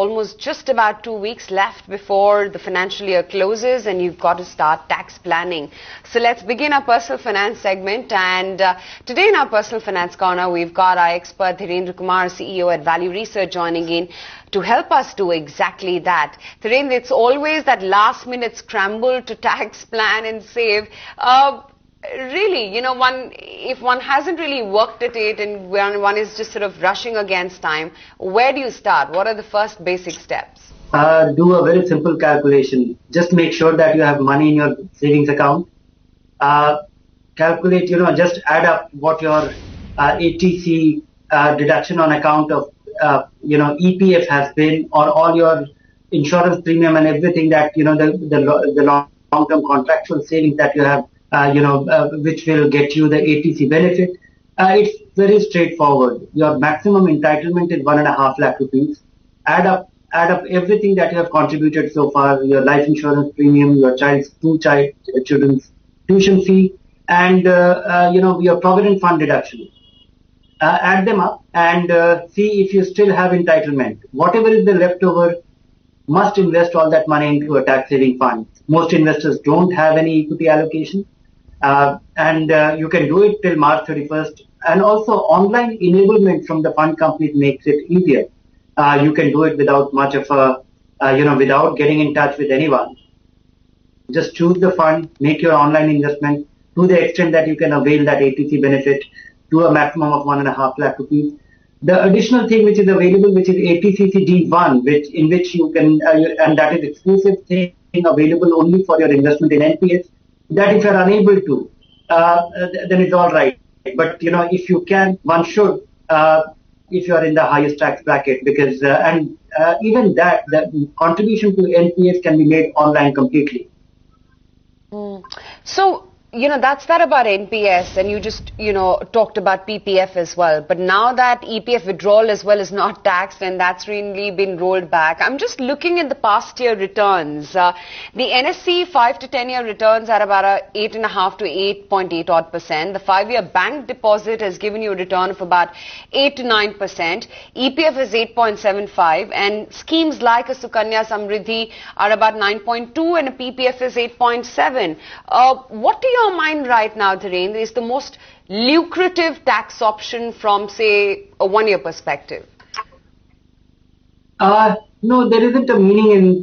almost just about 2 weeks left before the financial year closes and you've got to start tax planning. So let's begin our personal finance segment, and today in our personal finance corner we've got our expert Dhirendra Kumar, CEO at Value Research, joining in to help us do exactly that. Dhirendra, it's always that last minute scramble to tax plan and save. Really, you know, if one hasn't really worked at it and one is just sort of rushing against time, where do you start? What are the first basic steps? Do a very simple calculation. Just make sure that you have money in your savings account. Calculate, just add up what your ATC deduction on account of, EPF has been, or all your insurance premium and everything that, the long-term contractual savings that you have, which will get you the ATC benefit. It's very straightforward. Your maximum entitlement is 1.5 lakh rupees. Add up everything that you have contributed so far, your life insurance premium, your children's tuition fee, and, your provident fund deduction. Add them up and see if you still have entitlement. Whatever is the leftover, must invest all that money into a tax saving fund. Most investors don't have any equity allocation. And you can do it till March 31st. And also online enablement from the fund companies makes it easier. You can do it without much of without getting in touch with anyone. Just choose the fund, make your online investment to the extent that you can avail that ATC benefit to a maximum of 1.5 lakh rupees. The additional thing which is available, which is ATCCD1, in which you can, and that is exclusive thing available only for your investment in NPS, that if you are unable to, then it's all right. But, if you can, one should, if you are in the highest tax bracket, because, even that, the contribution to NPS can be made online completely. So, that's that about NPS, and you just, talked about PPF as well. But now that EPF withdrawal as well is not taxed and that's really been rolled back, I'm just looking at the past year returns. The NSE 5 to 10 year returns are about 8.5 to 8.8 odd %. The 5-year bank deposit has given you a return of about 8 to 9%. EPF is 8.75, and schemes like a Sukanya Samriddhi are about 9.2, and a PPF is 8.7. What do your mind right now, Dhirendra, is the most lucrative tax option from, say, a 1-year perspective? No, there isn't a meaning in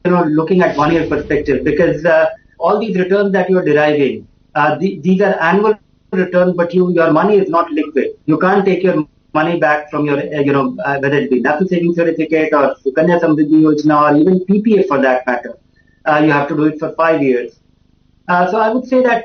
looking at 1-year perspective, because all these returns that you are deriving, these are annual returns, but your money is not liquid. You can't take your money back from your, whether it be National Savings Certificate or Sukanya Samriddhi Yojana or even PPF for that matter. You have to do it for 5 years. So I would say that,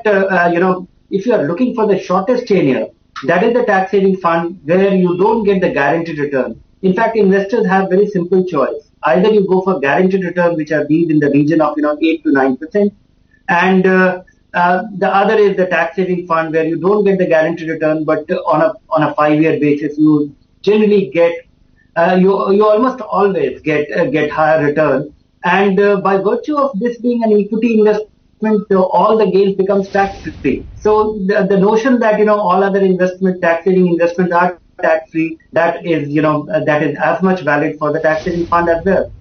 if you are looking for the shortest tenure, that is the tax saving fund where you don't get the guaranteed return. In fact, investors have very simple choice. Either you go for guaranteed return, which are these in the region of, 8 to 9%. And the other is the tax saving fund where you don't get the guaranteed return, but on a 5-year basis, you generally get, you almost always get higher return. And by virtue of this being an equity investment, all the gains becomes tax free. So the notion that all other tax saving investments are tax free, that is as much valid for the tax saving fund as well.